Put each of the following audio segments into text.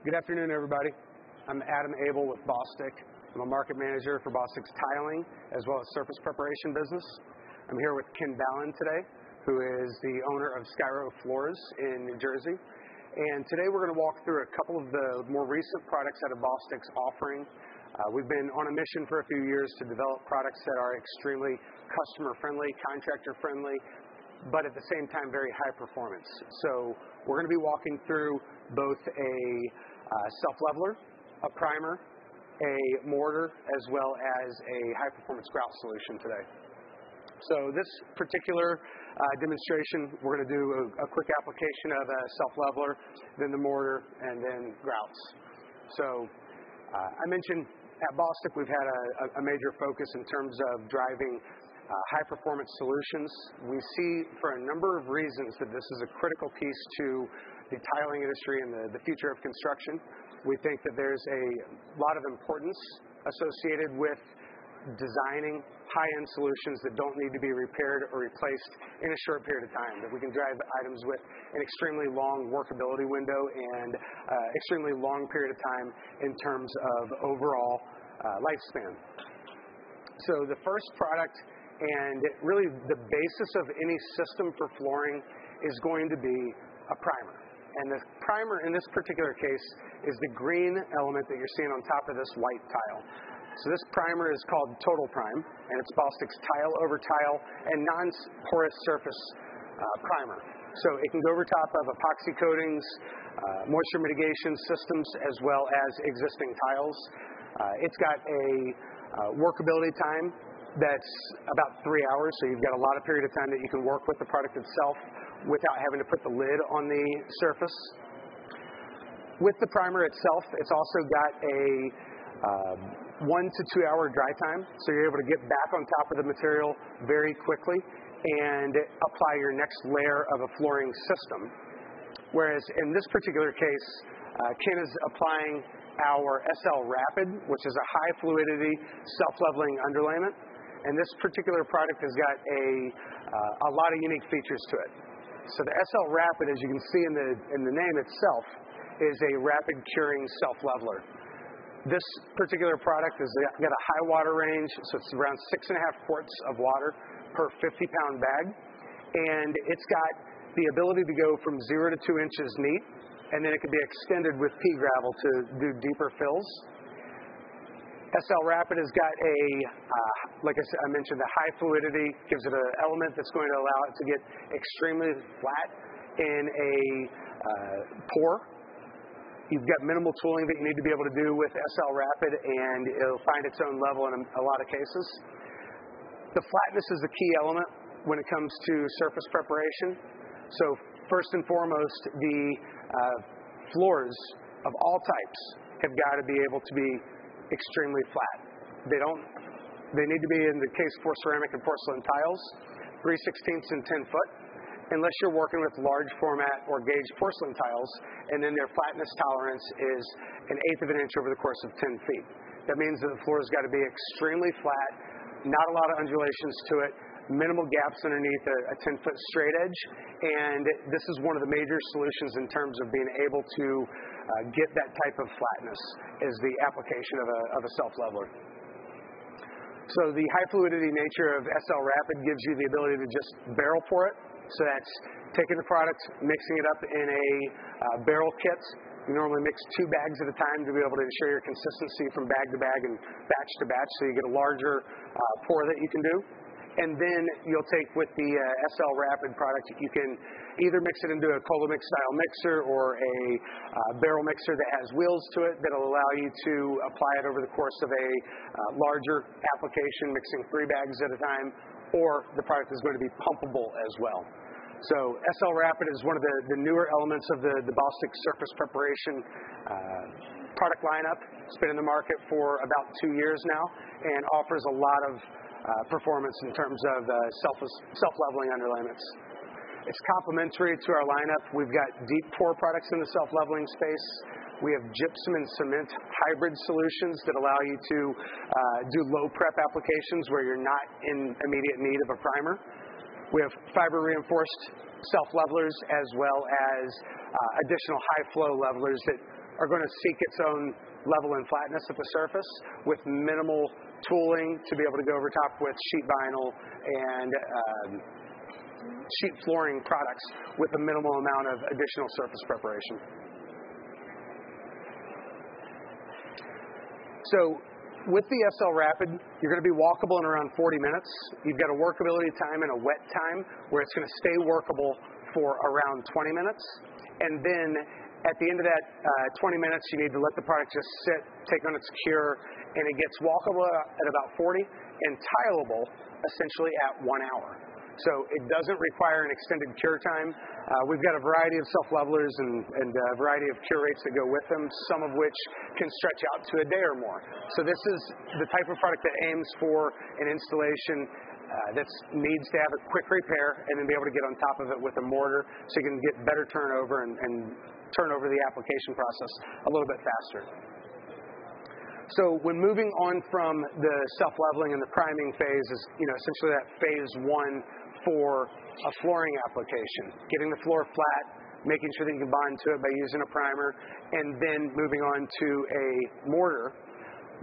Good afternoon, everybody. I'm Adam Abel with Bostik. I'm a market manager for Bostik's tiling as well as surface preparation business. I'm here with Ken Ballin today, who is the owner of Skyro Floors in New Jersey. And today we're going to walk through a couple of the more recent products out of Bostik's offering. We've been on a mission for a few years to develop products that are extremely customer-friendly, contractor-friendly, but at the same time very high performance. So we're going to be walking through both a self-leveler, a primer, a mortar, as well as a high-performance grout solution today. So this particular demonstration, we're going to do a quick application of a self-leveler, then the mortar, and then grouts. So I mentioned at Bostik we've had a major focus in terms of driving high-performance solutions. We see for a number of reasons that this is a critical piece to the tiling industry and the future of construction. We think that there's a lot of importance associated with designing high-end solutions that don't need to be repaired or replaced in a short period of time, that we can drive items with an extremely long workability window and extremely long period of time in terms of overall lifespan. So the first product, and really the basis of any system for flooring, is going to be a primer. And the primer in this particular case is the green element that you're seeing on top of this white tile. So this primer is called Total Prime, and it's Bostik's tile over tile and non-porous surface primer. So it can go over top of epoxy coatings, moisture mitigation systems, as well as existing tiles. It's got a workability time that's about 3 hours, so you've got a lot of period of time that you can work with the product itself without having to put the lid on the surface. With the primer itself, it's also got a 1 to 2 hour dry time, so you're able to get back on top of the material very quickly and apply your next layer of a flooring system. Whereas in this particular case, Ken is applying our SL Rapid, which is a high fluidity self-leveling underlayment. And this particular product has got a lot of unique features to it. So the SL Rapid, as you can see in the name itself, is a rapid curing self-leveler. This particular product has got a high water range, so it's around 6.5 quarts of water per 50-pound bag. And it's got the ability to go from 0 to 2 inches neat, and then it can be extended with pea gravel to do deeper fills. SL Rapid has got like I mentioned, the high fluidity, gives it an element that's going to allow it to get extremely flat in a pour. You've got minimal tooling that you need to be able to do with SL Rapid, and it'll find its own level in a lot of cases. The flatness is the key element when it comes to surface preparation. So first and foremost, the floors of all types have got to be able to be extremely flat. They need to be, in the case for ceramic and porcelain tiles, 3/16 and 10 foot, unless you're working with large format or gauge porcelain tiles, and then their flatness tolerance is 1/8 of an inch over the course of 10 feet. That means that the floor's got to be extremely flat, not a lot of undulations to it, minimal gaps underneath a 10-foot straight edge, and this is one of the major solutions in terms of being able to get that type of flatness, is the application of a self-leveler. So the high fluidity nature of SL Rapid gives you the ability to just barrel pour it. So that's taking the product, mixing it up in a barrel kit. You normally mix 2 bags at a time to be able to ensure your consistency from bag to bag and batch to batch, so you get a larger pour that you can do. And then you'll take with the SL Rapid product, you can either mix it into a Colamix style mixer or a barrel mixer that has wheels to it that'll allow you to apply it over the course of a larger application, mixing 3 bags at a time, or the product is going to be pumpable as well. So SL Rapid is one of the newer elements of the Bostik surface preparation product lineup. It's been in the market for about 2 years now and offers a lot of performance in terms of self-leveling underlayments. It's complementary to our lineup. We've got deep pour products in the self-leveling space. We have gypsum and cement hybrid solutions that allow you to do low prep applications where you're not in immediate need of a primer. We have fiber reinforced self-levelers as well as additional high flow levelers that are going to seek its own level and flatness at the surface with minimal tooling to be able to go over top with sheet vinyl and sheet flooring products with a minimal amount of additional surface preparation. So with the SL Rapid, you're going to be walkable in around 40 minutes. You've got a workability time and a wet time where it's going to stay workable for around 20 minutes. And then at the end of that 20 minutes, you need to let the product just sit, take on its cure, and it gets walkable at about 40 and tileable essentially at 1 hour. So it doesn't require an extended cure time. We've got a variety of self-levelers and a variety of cure rates that go with them, some of which can stretch out to a day or more. So this is the type of product that aims for an installation that needs to have a quick repair and then be able to get on top of it with a mortar so you can get better turnover and turn over the application process a little bit faster. So when moving on from the self-leveling and the priming phase is, essentially that phase one for a flooring application, getting the floor flat, making sure that you can bond to it by using a primer, and then moving on to a mortar.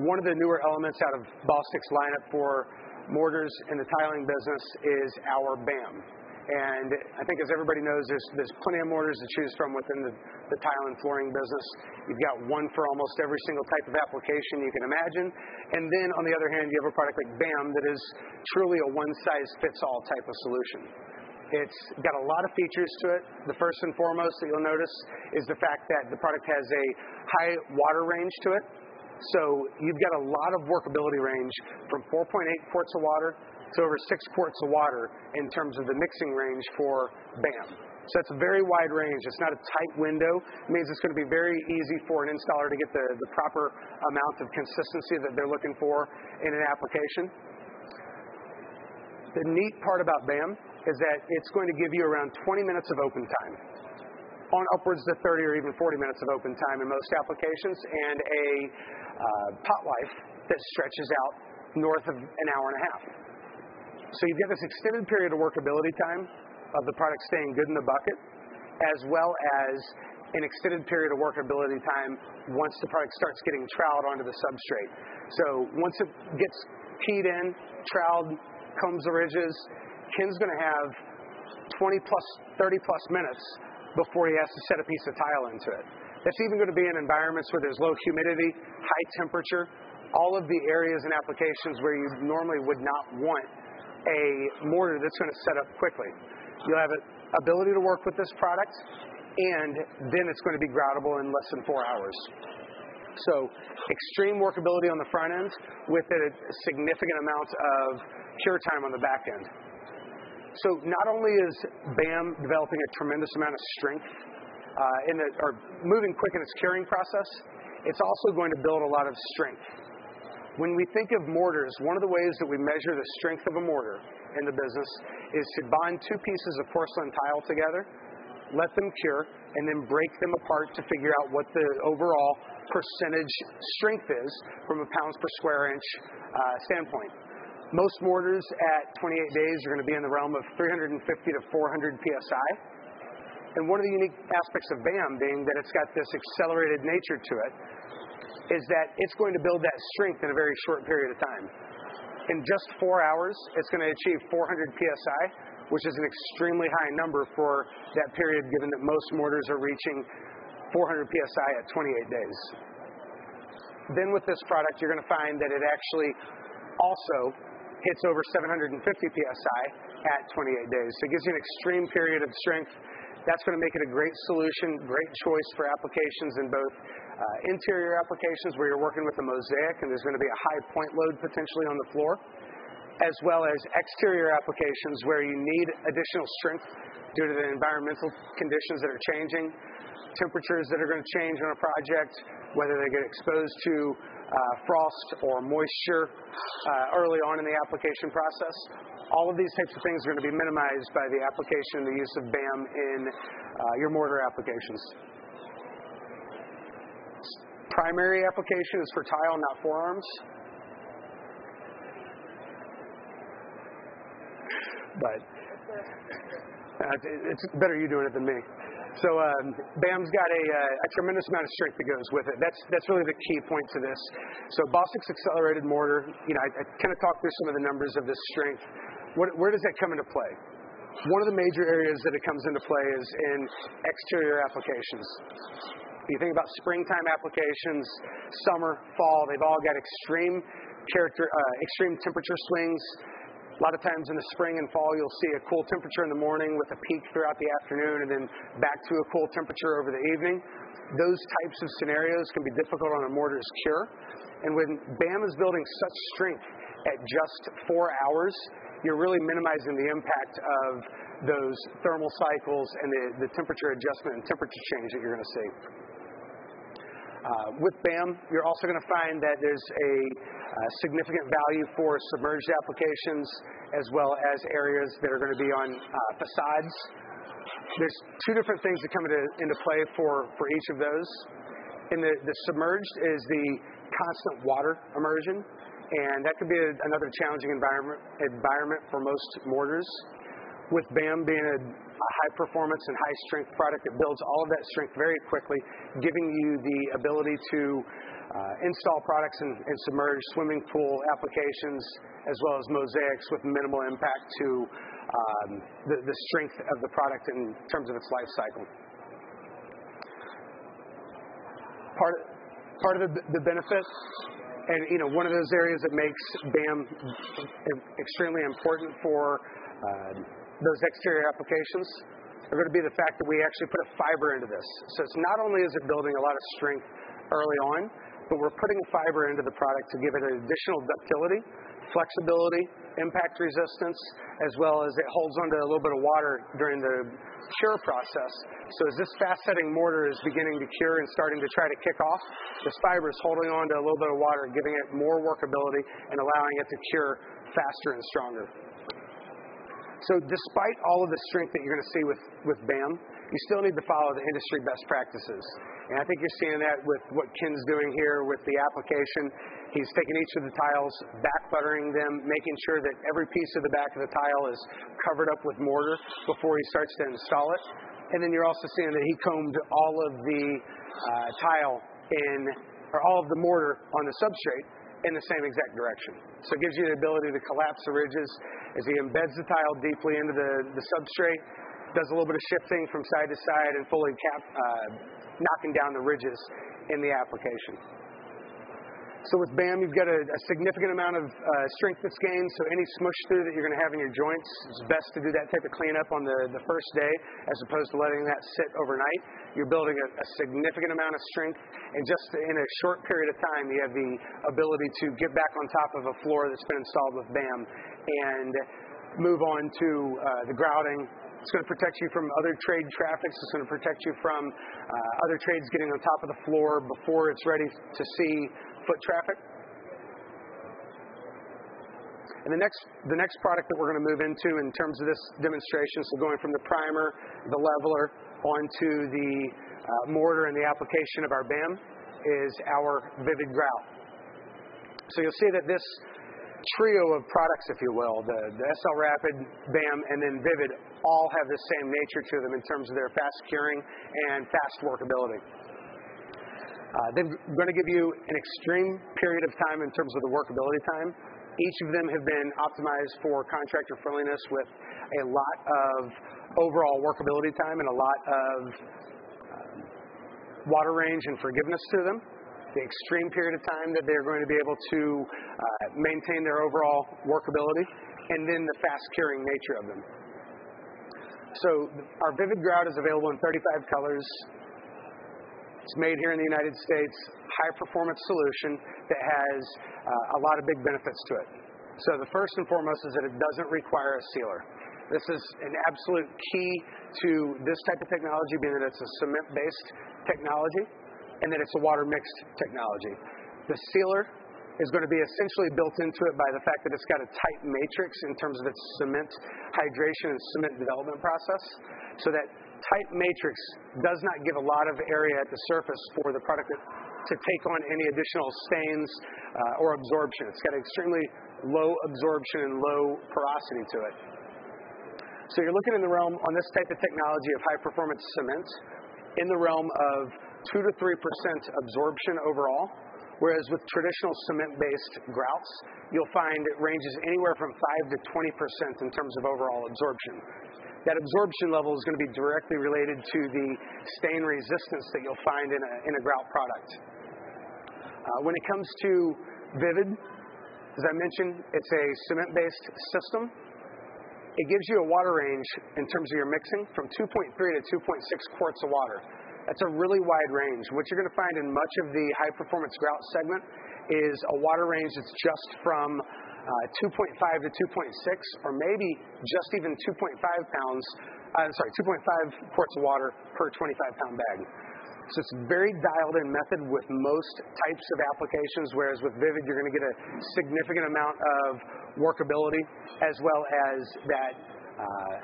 One of the newer elements out of Bostik's lineup for mortars in the tiling business is our BAM. And I think, as everybody knows, there's plenty of mortars to choose from within the tile and flooring business. You've got one for almost every single type of application you can imagine. And then, on the other hand, you have a product like BAM that is truly a one-size-fits-all type of solution. It's got a lot of features to it. The first and foremost that you'll notice is the fact that the product has a high water range to it. So you've got a lot of workability range from 4.8 quarts of water to over 6 quarts of water in terms of the mixing range for BAM. So that's a very wide range. It's not a tight window. It means it's going to be very easy for an installer to get the proper amount of consistency that they're looking for in an application. The neat part about BAM is that it's going to give you around 20 minutes of open time, on upwards to 30 or even 40 minutes of open time in most applications, and a pot life that stretches out north of an hour and a half. So you've got this extended period of workability time of the product staying good in the bucket, as well as an extended period of workability time once the product starts getting troweled onto the substrate. So once it gets keyed in, troweled, combs the ridges, Ken's going to have 20 plus, 30 plus minutes before he has to set a piece of tile into it. That's even going to be in environments where there's low humidity, high temperature, all of the areas and applications where you normally would not want a mortar that's going to set up quickly. You'll have an ability to work with this product, and then it's going to be groutable in less than 4 hours. So extreme workability on the front end with a significant amount of cure time on the back end. So not only is BAM developing a tremendous amount of strength or moving quick in its curing process, it's also going to build a lot of strength. When we think of mortars, one of the ways that we measure the strength of a mortar in the business is to bond two pieces of porcelain tile together, let them cure, and then break them apart to figure out what the overall percentage strength is from a pounds per square inch standpoint. Most mortars at 28 days are going to be in the realm of 350 to 400 psi. And one of the unique aspects of BAM being that it's got this accelerated nature to it is that it's going to build that strength in a very short period of time. In just 4 hours, it's going to achieve 400 psi, which is an extremely high number for that period, given that most mortars are reaching 400 psi at 28 days. Then with this product, you're going to find that it actually also hits over 750 psi at 28 days. So it gives you an extreme period of strength. That's going to make it a great solution, great choice for applications in both interior applications where you're working with a mosaic and there's going to be a high point load potentially on the floor, as well as exterior applications where you need additional strength due to the environmental conditions that are changing, temperatures that are going to change on a project, whether they get exposed to frost or moisture early on in the application process. All of these types of things are going to be minimized by the application and the use of BAM in your mortar applications. Primary application is for tile, not forearms. But it's better you doing it than me. So BAM's got a tremendous amount of strength that goes with it. That's really the key point to this. So Bostik's accelerated mortar, I kind of talked through some of the numbers of this strength. Where does that come into play? One of the major areas that it comes into play is in exterior applications. You think about springtime applications, summer, fall, they've all got extreme temperature swings. A lot of times in the spring and fall, you'll see a cool temperature in the morning with a peak throughout the afternoon and then back to a cool temperature over the evening. Those types of scenarios can be difficult on a mortar's cure. And when BAM is building such strength at just 4 hours, you're really minimizing the impact of those thermal cycles and the temperature adjustment and temperature change that you're going to see. With BAM, you're also going to find that there's a significant value for submerged applications as well as areas that are going to be on facades. There's two different things that come into play for each of those. In the submerged is the constant water immersion, and that could be another challenging environment for most mortars. With BAM being a high performance and high strength product that builds all of that strength very quickly, giving you the ability to install products in submerged swimming pool applications as well as mosaics with minimal impact to the strength of the product in terms of its life cycle. Part of the benefit, and one of those areas that makes BAM extremely important for those exterior applications are going to be the fact that we actually put a fiber into this. So it's not only is it building a lot of strength early on, but we're putting a fiber into the product to give it an additional ductility, flexibility, impact resistance, as well as it holds onto a little bit of water during the cure process. So as this fast-setting mortar is beginning to cure and starting to try to kick off, this fiber is holding on to a little bit of water, giving it more workability and allowing it to cure faster and stronger. So despite all of the strength that you're going to see with BAM, you still need to follow the industry best practices. And I think you're seeing that with what Ken's doing here with the application. He's taking each of the tiles, back buttering them, making sure that every piece of the back of the tile is covered up with mortar before he starts to install it. And then you're also seeing that he combed all of the all of the mortar on the substrate in the same exact direction. So it gives you the ability to collapse the ridges as he embeds the tile deeply into the substrate, does a little bit of shifting from side to side and fully knocking down the ridges in the application. So with BAM, you've got a significant amount of strength that's gained, so any smush through that you're going to have in your joints, it's best to do that type of cleanup on the first day as opposed to letting that sit overnight. You're building a significant amount of strength, and just in a short period of time, you have the ability to get back on top of a floor that's been installed with BAM and move on to the grouting. It's going to protect you from other trade traffics. It's going to protect you from other trades getting on top of the floor before it's ready to see foot traffic. And the next product that we're going to move into in terms of this demonstration, so going from the primer, the leveler, onto the mortar and the application of our BAM, is our Vivid Grout. So you'll see that this trio of products, if you will, the SL Rapid, BAM, and then Vivid, all have the same nature to them in terms of their fast curing and fast workability. They're going to give you an extreme period of time in terms of the workability time. Each of them have been optimized for contractor friendliness with a lot of overall workability time and a lot of water range and forgiveness to them. The extreme period of time that they're going to be able to maintain their overall workability, and then the fast curing nature of them. So our Vivid Grout is available in 35 colors. It's made here in the United States, high-performance solution that has a lot of big benefits to it. So the first and foremost is that it doesn't require a sealer. This is an absolute key to this type of technology, being that it's a cement-based technology and that it's a water-mixed technology. The sealer is going to be essentially built into it by the fact that it's got a tight matrix in terms of its cement hydration and cement development process, so that tight matrix does not give a lot of area at the surface for the product to take on any additional stains or absorption. It's got extremely low absorption and low porosity to it. So you're looking in the realm, on this type of technology of high-performance cement, in the realm of 2 to 3% absorption overall, whereas with traditional cement-based grouts, you'll find it ranges anywhere from 5 to 20% in terms of overall absorption. That absorption level is going to be directly related to the stain resistance that you'll find in a grout product. When it comes to Vivid, as I mentioned, it's a cement-based system. It gives you a water range in terms of your mixing from 2.3 to 2.6 quarts of water. That's a really wide range. What you're going to find in much of the high-performance grout segment is a water range that's just from 2.5 to 2.6, or maybe just even 2.5 quarts of water per 25-pound bag. So it's a very dialed-in method with most types of applications, whereas with Vivid, you're going to get a significant amount of workability, as well as that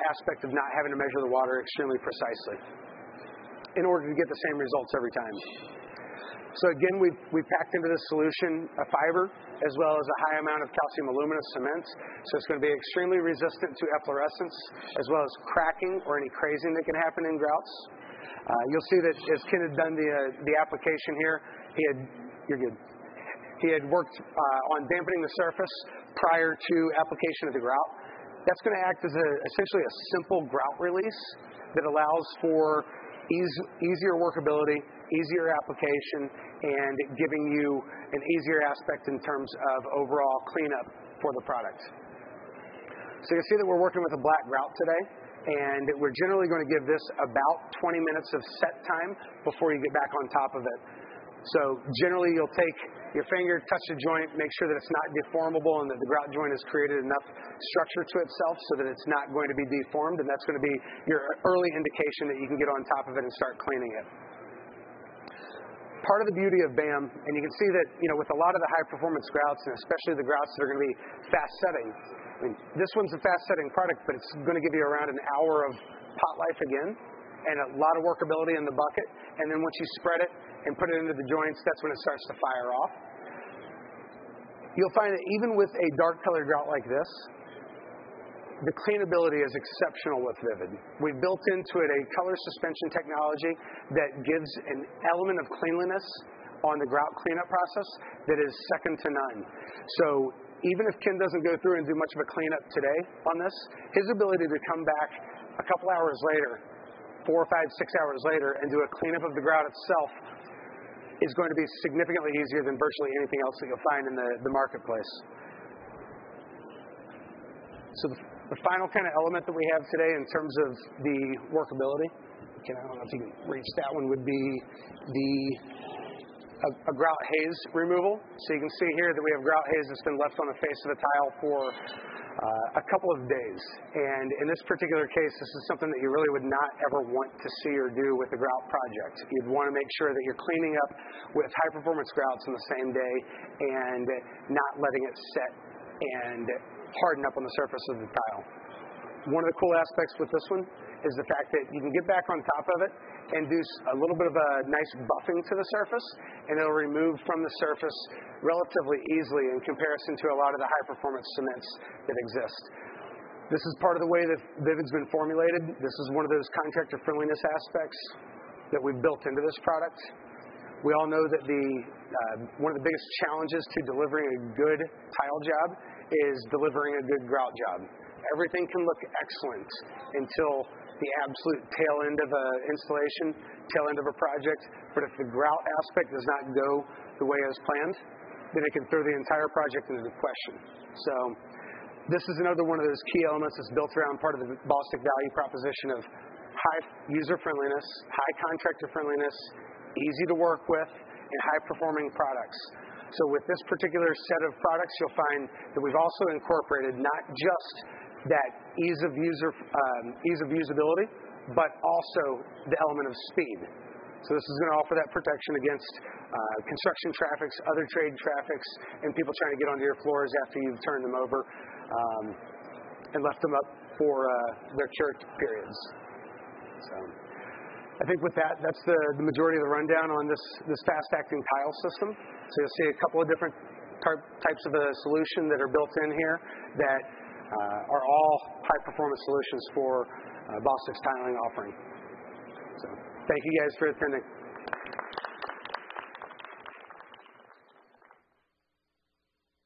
aspect of not having to measure the water extremely precisely in order to get the same results every time. So again, we've packed into this solution a fiber as well as a high amount of calcium aluminum cement. So it's going to be extremely resistant to efflorescence as well as cracking or any crazing that can happen in grouts. You'll see that as Ken had done the application here, he had worked on dampening the surface prior to application of the grout. That's going to act as essentially a simple grout release that allows for easier workability, easier application, and giving you an easier aspect in terms of overall cleanup for the product. So you see that we're working with a black grout today, and we're generally going to give this about 20 minutes of set time before you get back on top of it. So generally you'll take your finger, touch the joint, make sure that it's not deformable and that the grout joint has created enough structure to itself so that it's not going to be deformed, and that's going to be your early indication that you can get on top of it and start cleaning it. Part of the beauty of BAM, and you can see that with a lot of the high-performance grouts, and especially the grouts that are going to be fast-setting, this one's a fast-setting product, but it's going to give you around an hour of pot life again, and a lot of workability in the bucket, and then once you spread it and put it into the joints, that's when it starts to fire off. You'll find that even with a dark colored grout like this, the cleanability is exceptional with Vivid. We've built into it a color suspension technology that gives an element of cleanliness on the grout cleanup process that is second to none. So even if Ken doesn't go through and do much of a cleanup today on this, his ability to come back a couple hours later, 4, 5, 6 hours later, and do a cleanup of the grout itself is going to be significantly easier than virtually anything else that you'll find in the marketplace. So the final kind of element that we have today in terms of the workability, I don't know if you can reach that one, would be a grout haze removal. So you can see here that we have grout haze that's been left on the face of the tile for a couple of days. And in this particular case, this is something that you really would not ever want to see or do with a grout project. You'd want to make sure that you're cleaning up with high-performance grouts on the same day and not letting it set and harden up on the surface of the tile. One of the cool aspects with this one is the fact that you can get back on top of it and do a little bit of a nice buffing to the surface, and it'll remove from the surface relatively easily in comparison to a lot of the high-performance cements that exist. This is part of the way that Vivid's been formulated. This is one of those contractor friendliness aspects that we've built into this product. We all know that one of the biggest challenges to delivering a good tile job is delivering a good grout job. Everything can look excellent until the absolute tail end of an installation, tail end of a project, but if the grout aspect does not go the way as planned, then it can throw the entire project into question. So this is another one of those key elements that's built around part of the Bostik value proposition of high user friendliness, high contractor friendliness, easy to work with, and high-performing products. So with this particular set of products, you'll find that we've also incorporated not just that ease of usability, but also the element of speed. So this is going to offer that protection against construction traffics, other trade traffics, and people trying to get onto your floors after you've turned them over and left them up for their cure periods. So I think with that, that's the majority of the rundown on this fast-acting tile system. So you'll see a couple of different types of a solution that are built in here that are all high-performance solutions for Bostik's tiling offering. So thank you guys for attending.